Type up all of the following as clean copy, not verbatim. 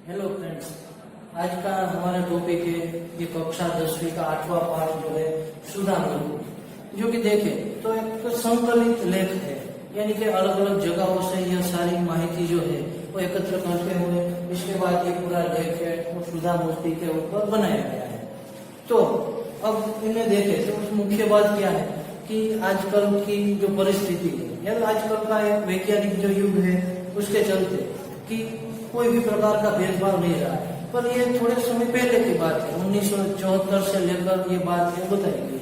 Hello friends, आज का हमारा टॉपिक है ये कक्षा 10वीं का 8वां पाठ जो है सुधा मूर्ति। जो कि देखें तो एक संकलित लेख है, यानी कि अलग अलग जगहों से यह सारी माहिती जो है वो एकत्र करते हुए इसके बाद ये पूरा लेख है वो सुधा मूर्ति के ऊपर बनाया गया है। तो अब इन्हें देखें तो मुख्य बात क्या है कि आजकल की जो परिस्थिति है या आजकल का एक वैज्ञानिक जो युग है उसके चलते कि कोई भी प्रकार का भेदभाव नहीं रहा है। पर ये थोड़े समय पहले की बात है, 1974 से लेकर ये बात है बताई गई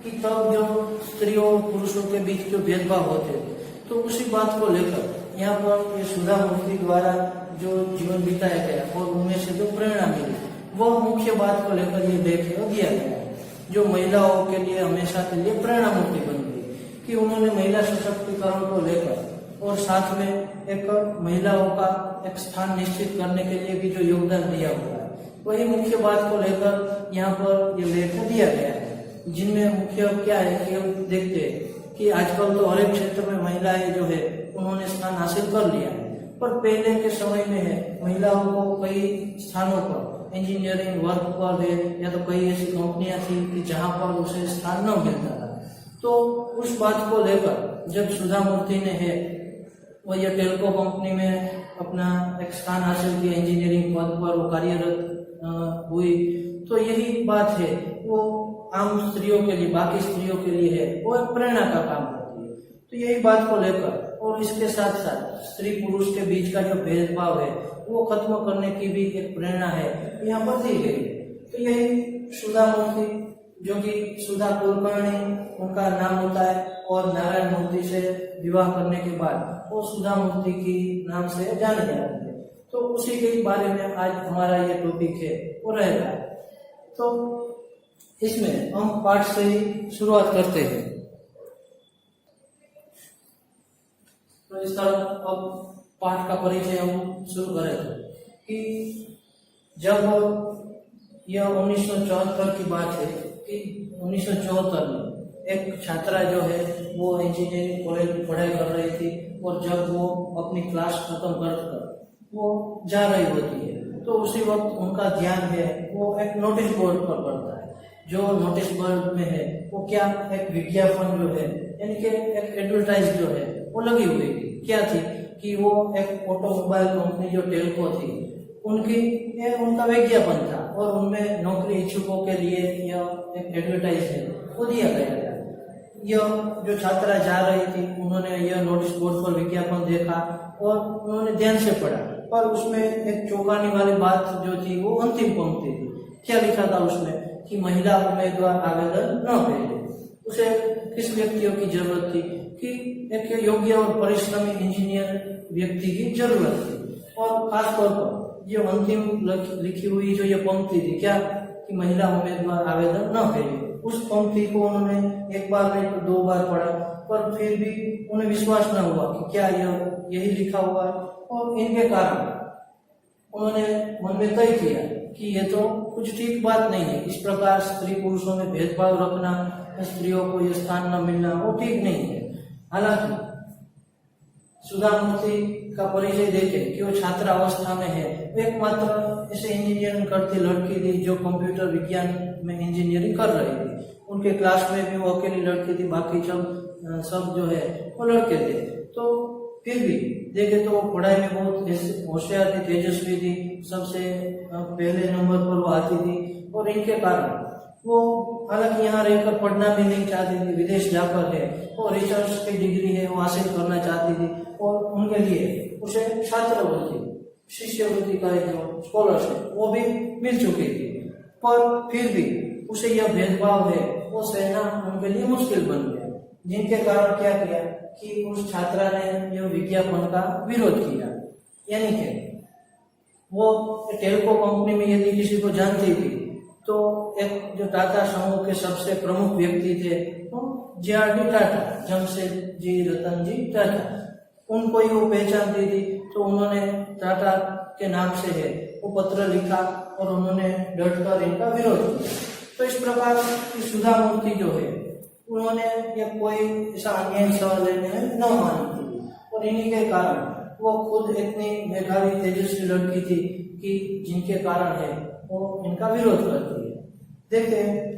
कि तब जो स्त्रियों पुरुषों के बीच जो भेदभाव होते थे तो उसी बात को लेकर यहाँ पर ये सुधा मूर्ति द्वारा जो जीवन बिताया गया और उनमें से जो प्रेरणा मिली वह मुख्य बात को लेकर ये लेख दिया गया है, जो महिलाओं के लिए हमेशा के लिए प्रेरणा मूर्ति बन गई कि उन्होंने महिला सशक्तिकरण को लेकर और साथ में एक महिलाओं का एक स्थान निश्चित करने के लिए भी जो योगदान दिया हुआ है वही मुख्य बात को लेकर यहाँ पर ये लेख दिया गया है। जिनमें मुख्य क्या है कि हम देखते हैं कि आजकल तो हर एक क्षेत्र में महिलाएं जो है उन्होंने स्थान हासिल कर लिया है, पर पहले के समय में है महिलाओं को कई स्थानों पर इंजीनियरिंग वर्क पर है या तो कई ऐसी कंपनियां थी कि जहाँ पर उसे स्थान न मिलता था। तो उस बात को लेकर जब सुधा मूर्ति ने है वो ये टेल्को कंपनी में अपना एक स्थान हासिल किया, इंजीनियरिंग पद पर वो कार्यरत हुई, तो यही बात है वो आम स्त्रियों के लिए, बाकी स्त्रियों के लिए है वो एक प्रेरणा का काम करती है। तो यही बात को लेकर और इसके साथ साथ स्त्री पुरुष के बीच का जो भेदभाव है वो खत्म करने की भी एक प्रेरणा है यहाँ पर दी गई। तो यही सुधा मूर्ति जो कि सुधा कुलकर्णी उनका नाम होता है और नारायण मूर्ति से विवाह करने के बाद वो सुधा मूर्ति की नाम से जाने जाते हैं। तो उसी के बारे में आज हमारा ये टॉपिक है वो रहेगा। तो इसमें हम पाठ से ही शुरुआत करते हैं। तो इस तरह अब पाठ का परिचय हम शुरू करें कि जब यह 1974 की बात है कि 1974 में एक छात्रा जो है वो इंजीनियरिंग कॉलेज में पढ़ाई कर रही थी और जब वो अपनी क्लास खत्म कर वो जा रही होती है तो उसी वक्त उनका ध्यान है वो एक नोटिस बोर्ड पर पड़ता है। जो नोटिस बोर्ड में है वो क्या एक विज्ञापन जो है यानी कि एक एडवर्टाइज जो है वो लगी हुई थी। क्या थी कि वो एक ऑटोमोबाइल कंपनी जो टेल्को थी उनका विज्ञापन था और उनमें नौकरी इच्छुकों के लिए यह एक एडवर्टाइज है वो दिया गया था। यह जो छात्रा जा रही थी उन्होंने यह नोटिस बोर्ड पर विज्ञापन देखा और उन्होंने ध्यान से पढ़ा, पर उसमें एक चौंकाने वाली बात जो थी वो अंतिम पंक्ति थी। क्या लिखा था उसमें कि महिला उम्मीदवार आवेदन न भेजे। उसे किस व्यक्तियों की जरूरत थी कि एक योग्य और परिश्रमी इंजीनियर व्यक्ति की जरूरत थी। और खासतौर पर जो अंतिम लिखी हुई जो ये पंक्ति थी क्या कि महिला उम्मीदवार आवेदन न भेजे, उस पंक्ति को उन्होंने एक बार नहीं तो 2 बार पढ़ा, पर फिर भी उन्हें विश्वास न हुआ कि क्या यही लिखा हुआ है। और इनके कारण उन्होंने मन में तय किया कि ये तो कुछ ठीक बात नहीं है, इस प्रकार स्त्री पुरुषों में भेदभाव रखना, स्त्रियों को ये स्थान न मिलना वो ठीक नहीं है। हालांकि सुधा मूर्ति का परिचय देखे कि वो छात्र अवस्था में है, एकमात्र ऐसे इंजीनियरिंग करती लड़की थी जो कंप्यूटर विज्ञान में इंजीनियरिंग कर रही थी। उनके क्लास में भी वो अकेली लड़की थी, बाकी सब जो है वो लड़के थे। तो फिर भी देखे तो वो पढ़ाई में बहुत होशियार थी, तेजस्वी थी, सबसे पहले नंबर पर वो आती थी। और इनके कारण वो हालांकि यहाँ रहकर पढ़ना भी नहीं चाहती थी, विदेश जाकर है और रिसर्च की डिग्री है वो हासिल करना चाहती थी और उनके लिए उसे छात्रवृत्ति शिष्यवृत्ति का जो स्कॉलरशिप वो भी मिल चुकी थी। पर फिर भी उसे यह भेदभाव है वो सहना उनके लिए मुश्किल बन गया, जिनके कारण क्या किया कि उस छात्रा ने यह विज्ञापन का विरोध किया। यानी कि वो टेल्को कंपनी में यदि किसी को जानती थी तो एक जो टाटा समूह के सबसे प्रमुख व्यक्ति थे वो JRD टाटा, जमशेदजी रतन जी टाटा, उनको ही वो पहचानती थी। तो उन्होंने टाटा के नाम से है वो पत्र लिखा और उन्होंने डटकर इनका विरोध किया। तो इस प्रकार की सुधा मूर्ति जो है उन्होंने ये कोई ऐसा अन्याय सह लेने में न मानी थी और इन्हीं के कारण वो खुद इतनी मेधावी तेजस्वी लड़की थी कि जिनके कारण है वो इनका विरोध करती है। देखते हैं।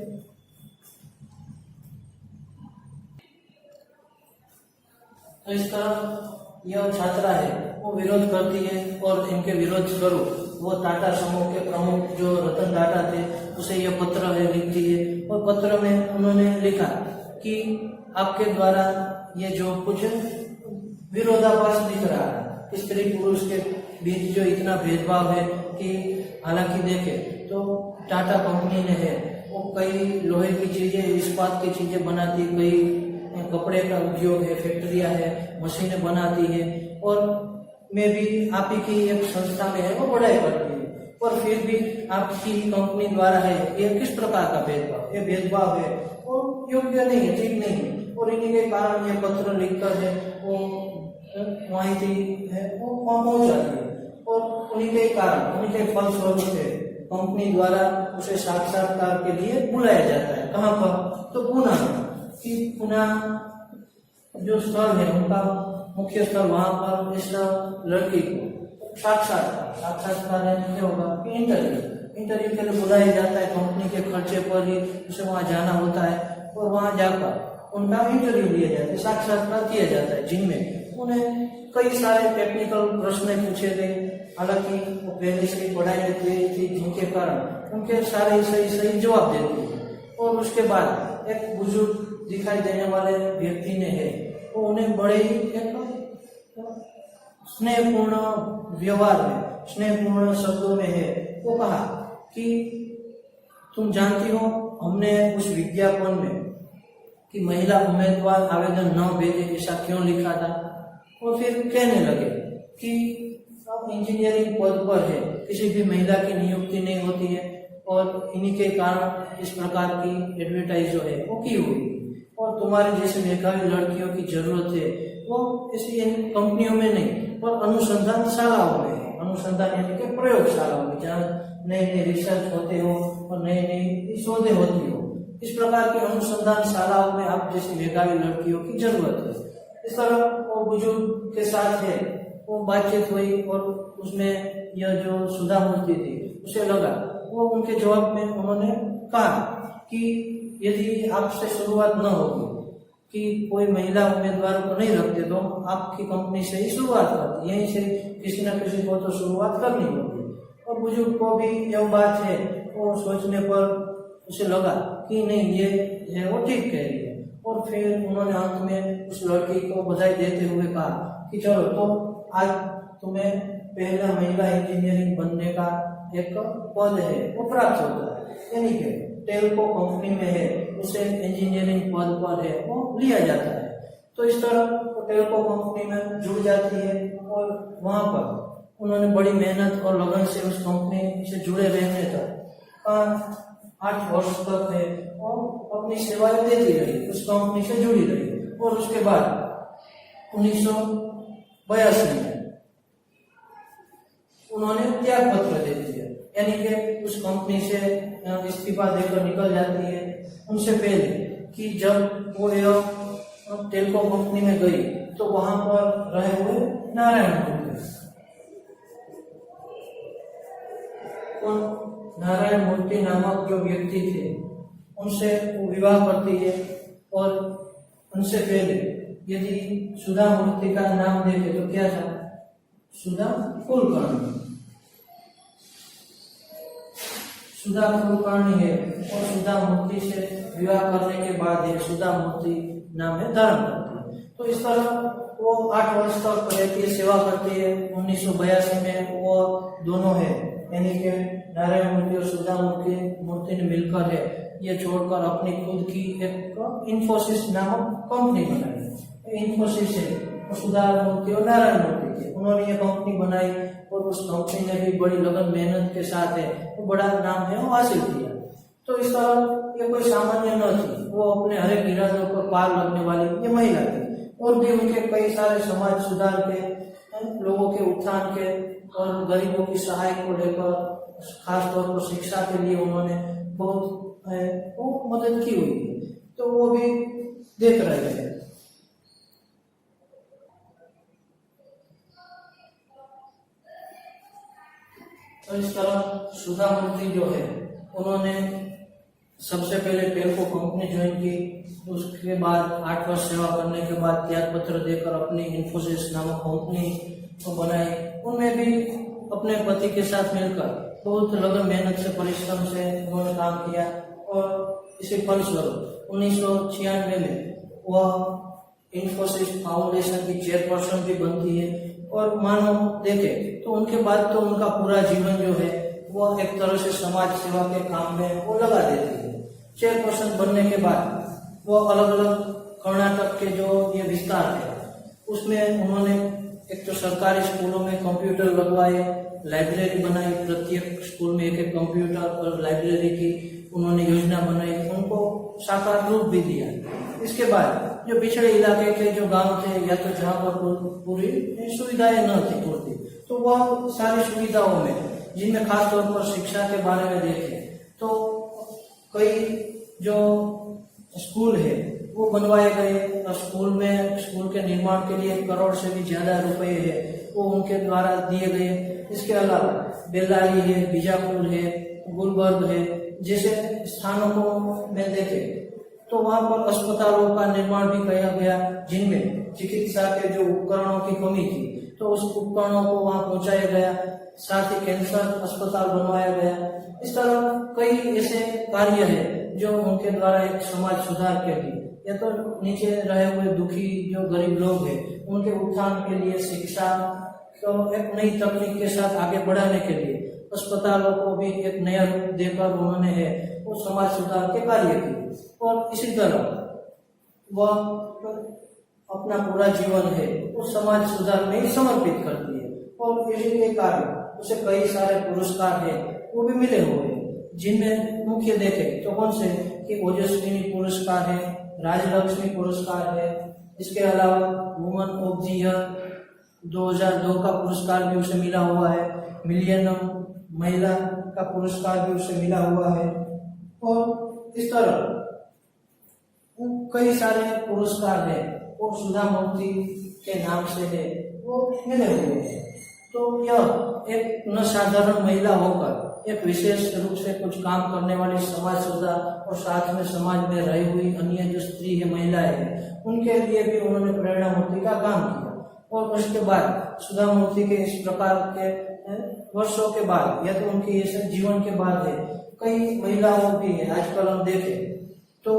तो इस तरह यह छात्रा है वो विरोध करती है और इनके विरोध स्वरूप वो टाटा समूह के प्रमुख जो रतन टाटा थे उसे यह पत्र है लिखती है। और पत्र में उन्होंने लिखा कि आपके द्वारा ये जो कुछ विरोधाभास दिख रहा है, स्त्री पुरुष के बीच जो इतना भेदभाव है कि हालांकि देखे तो टाटा कंपनी ने है वो कई लोहे की चीजें, इस्पात की चीजें बनाती, कई कपड़े का उद्योग है, फैक्ट्रियां है, मशीनें बनाती है, और मैं भी आप ही की एक संस्था में है वो पढ़ाई करती है, और फिर भी आपकी कंपनी द्वारा है ये किस प्रकार का भेदभाव, ये भेदभाव है वो योग्य नहीं है, ठीक नहीं है। और इन्हीं के कारण ये पत्र लिखकर है वो माहिती है वो वहाँ पहुँच जाती है, और उन्हीं के कारण, उन्हीं के फलस्वरूप से कंपनी द्वारा उसे साक्षात्कार के लिए बुलाया जाता है। कहाँ पर? तो पुणे कि पुणे जो स्थल है उनका मुख्य स्थल, वहां पर इस लड़की को साक्षात्कार क्या होगा कि इंटरव्यू के लिए बुलाया जाता है। कंपनी के खर्चे पर ही उसे वहां जाना होता है, और वहां जाकर उनका इंटरव्यू लिया जाता है, साक्षात्कार किया जाता है, जिनमें उन्हें कई सारे टेक्निकल प्रश्न पूछे गए। हालांकि वो पहले से पढ़ाई होती थी, जिनके कारण उनके सारे सही जवाब देती है। और उसके बाद एक बुजुर्ग दिखाई देने वाले व्यक्ति ने है वो उन्हें बड़े ही एक स्नेहपूर्ण व्यवहार में, स्नेहपूर्ण शब्दों में है वो कहा कि तुम जानती हो हमने उस विज्ञापन में कि महिला उम्मीदवार आवेदन न भेजे ऐसा क्यों लिखा था। और फिर कहने लगे कि अब इंजीनियरिंग पद पर है, किसी भी महिला की नियुक्ति नहीं होती है, और इन्हीं के कारण इस प्रकार की एडवर्टाइज जो है वो की हुई, और तुम्हारे जैसे मेधावी लड़कियों की जरूरत है वो इसी कंपनियों में नहीं पर अनुसंधान शालाओं में है, अनुसंधान यानी कि प्रयोगशालाओं में, जहाँ नए नए रिसर्च होते हो और नई नई शोधें होती हो, इस प्रकार की अनुसंधान शालाओं में आप जैसी मेधावी लड़कियों की जरूरत है। इस तरह वो बुजुर्ग के साथ है वो बातचीत हुई, और उसमें यह जो सुधा मूर्ति थी उसे लगा, वो उनके जवाब में उन्होंने कहा कि यदि आपसे शुरुआत न होगी कि कोई महिला उम्मीदवार को नहीं रखते तो आपकी कंपनी से ही शुरुआत करती, यहीं से किसी न किसी को तो शुरुआत करनी होगी। और बुजुर्ग को भी यह बात है वो सोचने पर उसे लगा कि नहीं ये है वो ठीक कह रही है। और फिर उन्होंने अंत में उस लड़की को बधाई देते हुए कहा कि चलो तो आज तुम्हें पहला महिला इंजीनियरिंग बनने का एक पद है वो प्राप्त होता है, यानी कि टेल्को कंपनी में है उसे इंजीनियरिंग पद पर है वो लिया जाता है। तो इस तरह वो टेल्को कंपनी में जुड़ जाती है, और वहां पर उन्होंने बड़ी मेहनत और लगन से उस कंपनी से जुड़े रहने तक 8 वर्ष तक है और अपनी सेवाएं देती रही, उस कंपनी से जुड़ी रही। और उसके बाद 1982 में उन्होंने त्याग पत्र दे दिया, यानी कि उस कंपनी से इस्तीफा देकर निकल जाती है। उनसे पहले कि जब वो टेल्को कंपनी में गई तो वहां पर रहे हुए नारायण मूर्ति नामक जो व्यक्ति थे उनसे वो विवाह करती है। और उनसे पहले यदि सुधा मूर्ति का नाम देखे तो क्या था? सुधा कुलकर्णी। सुधा कुलकर्णी है, और सुधा मूर्ति से विवाह करने के बाद है सुधा मूर्ति नाम है धारण करती है। तो इस तरह वो 8 वर्ष तक रहती है, सेवा करती है। 1982 में वो दोनों है, यानी कि नारायण मूर्ति और सुधा मूर्ति ने मिलकर है ये छोड़कर अपनी खुद की एक इन्फोसिस नामक कंपनी बनाई। इन्फोसिस है सुधा मूर्ति और नारायण मूर्ति थे, उन्होंने ये कंपनी बनाई, और उस कंपनी ने भी बड़ी लगन मेहनत के साथ है वो बड़ा नाम है वो हासिल किया। तो इस तरह ये कोई सामान्य न थी, वो अपने हर एक इरादों पर पार लगने वाली ये महिला थी। और भी उनके कई सारे समाज सुधार के, लोगों के उत्थान के और गरीबों की सहाय को लेकर, खासतौर पर शिक्षा के लिए उन्होंने बहुत वो मदद की हुई है। तो वो भी देख रहे थे। तो इस तरह सुधा मूर्ति जो है उन्होंने सबसे पहले टेल्को कंपनी ज्वाइन की, उसके बाद 8 वर्ष सेवा करने के बाद त्यागपत्र देकर अपनी इन्फोसिस नामक कंपनी को बनाई। उनमें भी अपने पति के साथ मिलकर बहुत लगन मेहनत से परिश्रम से उन्होंने काम किया और इसी फलस्वरूप 1996 में वह इन्फोसिस फाउंडेशन की चेयरपर्सन भी बनती है। और मानो देखे तो उनके बाद तो उनका पूरा जीवन जो है वो एक तरह से समाज सेवा के काम में वो लगा देती है। चेयरपर्सन बनने के बाद वो अलग अलग कर्नाटक के जो ये विस्तार है उसमें उन्होंने एक तो सरकारी स्कूलों में कंप्यूटर लगवाए, लाइब्रेरी बनाई, प्रत्येक स्कूल में एक कंप्यूटर और लाइब्रेरी की उन्होंने योजना बनाई, उनको साकार रूप भी दिया। इसके बाद जो पिछड़े इलाके के जो गांव थे या तो जहाँ पर पूरी सुविधाएं न थी पूर्ति, तो वह सारी सुविधाओं में जिनमें खास तौर पर शिक्षा के बारे में देखें तो कई जो स्कूल है वो बनवाए गए और स्कूल के निर्माण के लिए 1 करोड़ से भी ज्यादा रुपए है वो उनके द्वारा दिए गए। इसके अलावा बेल्लारी है, बीजापुर है, गुलबर्ग है जैसे स्थानों को में देखे तो वहां पर अस्पतालों का निर्माण भी किया गया जिनमें चिकित्सा के जो उपकरणों की कमी थी तो उस उपकरणों को वहां पहुंचाया गया। साथ ही कैंसर अस्पताल बनवाया गया। इस तरह कई ऐसे कार्य है जो उनके द्वारा एक समाज सुधार के लिए या तो नीचे रहे हुए दुखी जो गरीब लोग हैं उनके उत्थान के लिए, शिक्षा को एक नई तकनीक के साथ आगे बढ़ाने के लिए, अस्पतालों को भी एक नया रूप देकर उन्होंने है वो समाज सुधार के कार्य किए। और इसी तरह वह अपना पूरा जीवन है वो समाज सुधार में ही समर्पित करती है। और इसी के कारण उसे कई सारे पुरस्कार है वो भी मिले हुए हैं, जिनमें मुख्य देखे तो कौन से कि ओजस्विनी पुरस्कार है, राजलक्ष्मी पुरस्कार है, इसके अलावा वुमन ऑफ द ईयर 2002 का पुरस्कार भी उसे मिला हुआ है, मिलियनम महिला का पुरस्कार भी उसे मिला हुआ है। और इस तरह कई सारे पुरस्कार है वो सुधा मूर्ति के नाम से है वो मिले हुए हैं। तो यह एक न साधारण महिला होकर एक विशेष रूप से कुछ काम करने वाली समाज सुधार और साथ में समाज में रही हुई अन्य जो स्त्री है, महिलाएं हैं, उनके लिए भी उन्होंने प्रेरणा मूर्ति का काम किया। और उसके बाद सुधा मूर्ति के इस प्रकार के वर्षों के बाद या तो उनके इस जीवन के बाद है कई महिलाओं भी है। आजकल हम देखें तो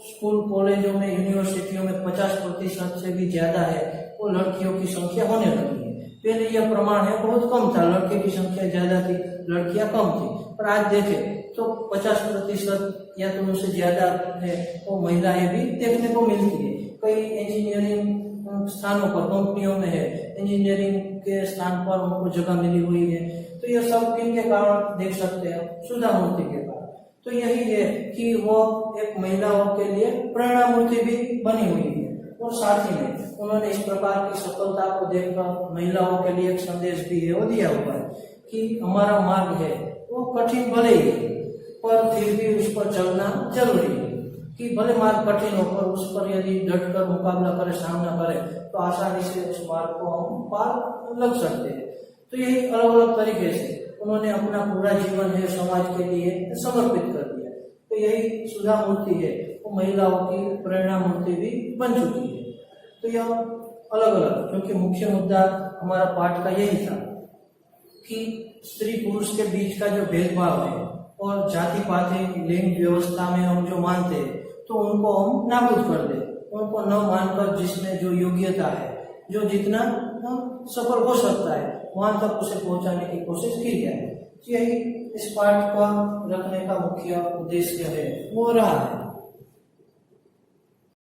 स्कूल कॉलेजों में यूनिवर्सिटियों में 50% से भी ज्यादा है वो लड़कियों की संख्या होने लगी है। पहले यह प्रमाण है बहुत कम था, लड़के की संख्या ज्यादा थी लड़कियां कम थी, पर आज देखें तो 50% या तो उनसे ज्यादा है वो महिलाएं भी देखने को मिलती है। कई इंजीनियरिंग स्थानों पर कंपनियों में है इंजीनियरिंग के स्थान पर उनको जगह मिली हुई है। तो यह सब इनके कारण देख सकते हैं सुधा मूर्ति के कारण। तो यही है कि वो एक महिलाओं के लिए प्रेरणा मूर्ति भी बनी हुई है। और साथ ही में उन्होंने इस प्रकार की सफलता को देखकर महिलाओं के लिए एक संदेश भी है वो दिया हुआ है कि हमारा मार्ग है वो कठिन भले ही पर फिर भी उस पर चलना जरूरी है। कि भले मार्ग कठिन हो पर उस पर यदि डटकर मुकाबला करे, सामना करे तो आसानी से उस मार्ग को हम पार लग सकते हैं। तो यही अलग अलग तरीके से उन्होंने अपना पूरा जीवन है समाज के लिए समर्पित कर दिया। तो यही सुधा मूर्ति है वो महिलाओं की प्रेरणा मूर्ति भी बन चुकी है। तो यह अलग अलग, क्योंकि मुख्य मुद्दा हमारा पाठ का यही था कि स्त्री पुरुष के बीच का जो भेदभाव है और जाति पाति लिंग व्यवस्था में हम जो मानते हैं तो उनको हम नाबूद कर दे, उनको न मानकर जिसमें जो योग्यता है, जो जितना सफल हो सकता है वहां तक उसे पहुंचाने की कोशिश की जाए। यही इस पाठ का रखने का मुख्य उद्देश्य है वो रहा है।